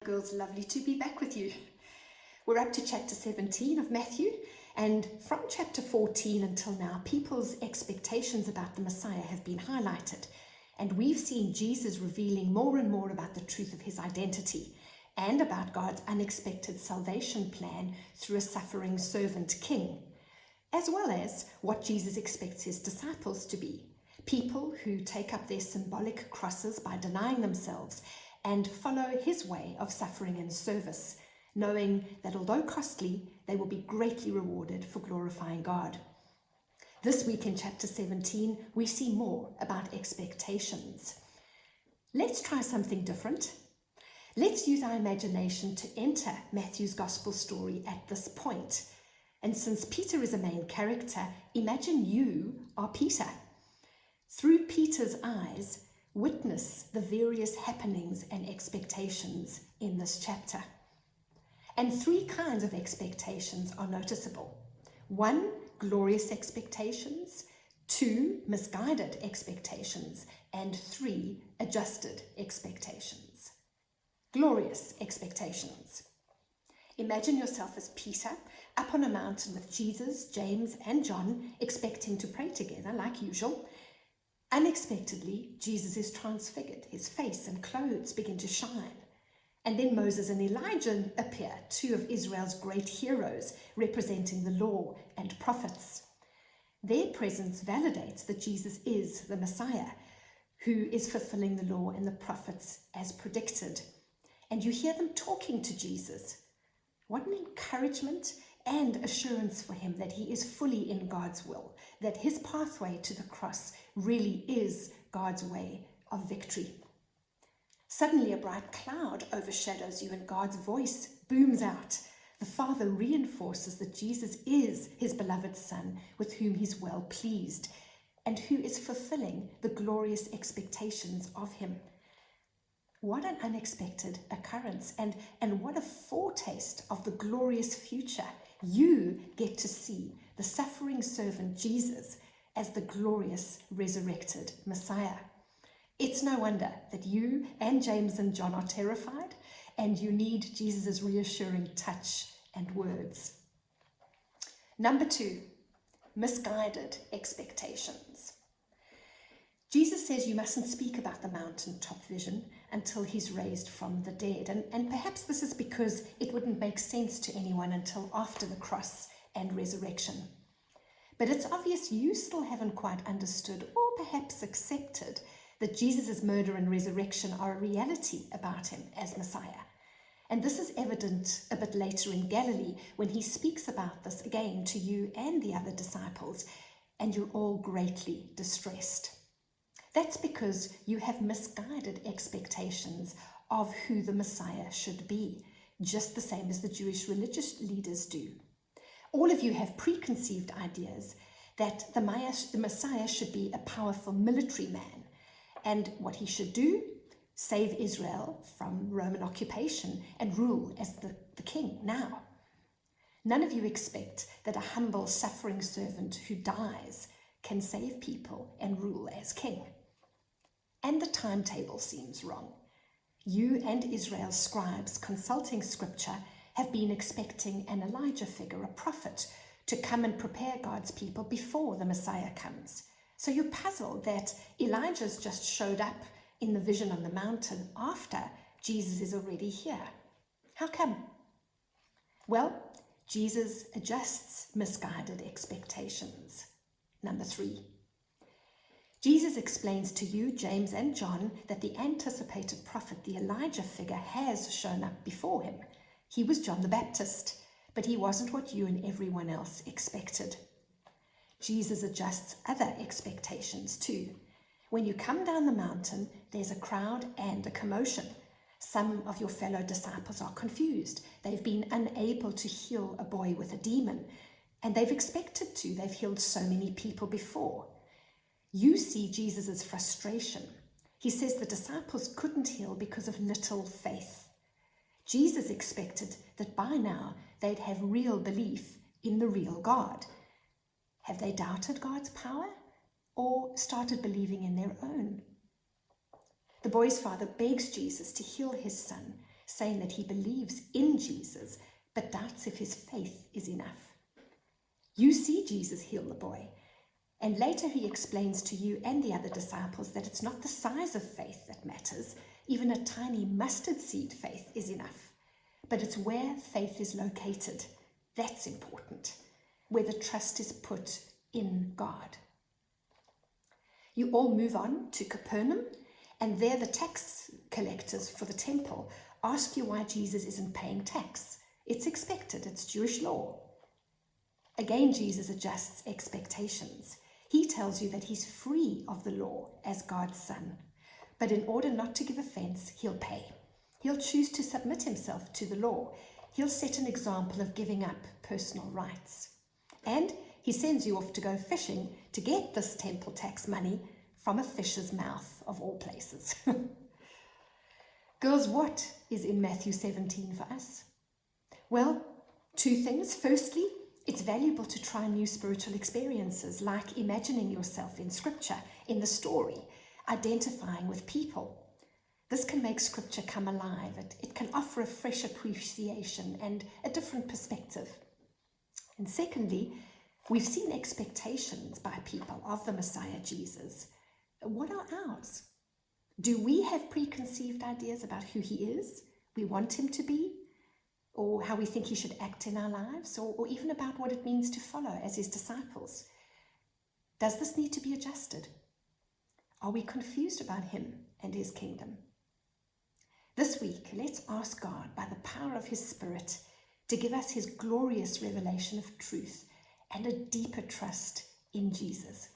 girls, lovely to be back with you. We're up to chapter 17 of Matthew, and from chapter 14 until now, people's expectations about the Messiah have been highlighted, and we've seen Jesus revealing more and more about the truth of his identity and about God's unexpected salvation plan through a suffering servant king, as well as what Jesus expects his disciples to be, people who take up their symbolic crosses by denying themselves and follow his way of suffering and service, knowing that although costly, they will be greatly rewarded for glorifying God. This week in chapter 17, we see more about expectations. Let's try something different. Let's use our imagination to enter Matthew's gospel story at this point. And since Peter is a main character, imagine you are Peter. Through Peter's eyes, witness the various happenings and expectations in this chapter. And three kinds of expectations are noticeable. 1, glorious expectations. 2, misguided expectations. And 3, adjusted expectations. Glorious expectations. Imagine yourself as Peter, up on a mountain with Jesus, James, and John, expecting to pray together like usual. Unexpectedly, Jesus is transfigured. His face and clothes begin to shine. And then Moses and Elijah appear, 2 of Israel's great heroes, representing the law and prophets. Their presence validates that Jesus is the Messiah, who is fulfilling the law and the prophets as predicted. And you hear them talking to Jesus. What an encouragement and assurance for him that he is fully in God's will, that his pathway to the cross really is God's way of victory. Suddenly a bright cloud overshadows you and God's voice booms out. The Father reinforces that Jesus is his beloved Son with whom he's well pleased and who is fulfilling the glorious expectations of him. What an unexpected occurrence, and what a foretaste of the glorious future. You get to see the suffering servant Jesus as the glorious resurrected Messiah. It's no wonder that you and James and John are terrified, and you need Jesus' reassuring touch and words. Number 2, misguided expectations. Jesus says you mustn't speak about the mountaintop vision until he's raised from the dead. And perhaps this is because it wouldn't make sense to anyone until after the cross and resurrection. But it's obvious you still haven't quite understood or perhaps accepted that Jesus' murder and resurrection are a reality about him as Messiah. And this is evident a bit later in Galilee when he speaks about this again to you and the other disciples, and you're all greatly distressed. That's because you have misguided expectations of who the Messiah should be, just the same as the Jewish religious leaders do. All of you have preconceived ideas that the Messiah should be a powerful military man, and what he should do, save Israel from Roman occupation and rule as the king now. None of you expect that a humble, suffering servant who dies can save people and rule as king. And the timetable seems wrong. You and Israel's scribes consulting scripture have been expecting an Elijah figure, a prophet, to come and prepare God's people before the Messiah comes. So you're puzzled that Elijah's just showed up in the vision on the mountain after Jesus is already here. How come? Well, Jesus adjusts misguided expectations. Number 3. Jesus explains to you, James and John, that the anticipated prophet, the Elijah figure, has shown up before him. He was John the Baptist, but he wasn't what you and everyone else expected. Jesus adjusts other expectations too. When you come down the mountain, there's a crowd and a commotion. Some of your fellow disciples are confused. They've been unable to heal a boy with a demon, and they've expected to. They've healed so many people before. You see Jesus' frustration. He says the disciples couldn't heal because of little faith. Jesus expected that by now they'd have real belief in the real God. Have they doubted God's power or started believing in their own? The boy's father begs Jesus to heal his son saying that he believes in Jesus, but doubts if his faith is enough. You see Jesus heal the boy, and later he explains to you and the other disciples that it's not the size of faith that matters. Even a tiny mustard seed faith is enough. But it's where faith is located. That's important. Where the trust is put in God. You all move on to Capernaum, and there the tax collectors for the temple ask you why Jesus isn't paying tax. It's expected. It's Jewish law. Again, Jesus adjusts expectations. He tells you that he's free of the law as God's son. But in order not to give offense, he'll pay. He'll choose to submit himself to the law. He'll set an example of giving up personal rights. And he sends you off to go fishing to get this temple tax money from a fish's mouth, of all places. Girls, what is in Matthew 17 for us? Well, two things. Firstly, it's valuable to try new spiritual experiences, like imagining yourself in Scripture, in the story, identifying with people. This can make Scripture come alive. It can offer a fresh appreciation and a different perspective. And secondly, we've seen expectations by people of the Messiah Jesus. What are ours? Do we have preconceived ideas about who he is, we want him to be, or how we think he should act in our lives, or even about what it means to follow as his disciples? Does this need to be adjusted? Are we confused about him and his kingdom? This week, let's ask God, by the power of his Spirit, to give us his glorious revelation of truth and a deeper trust in Jesus.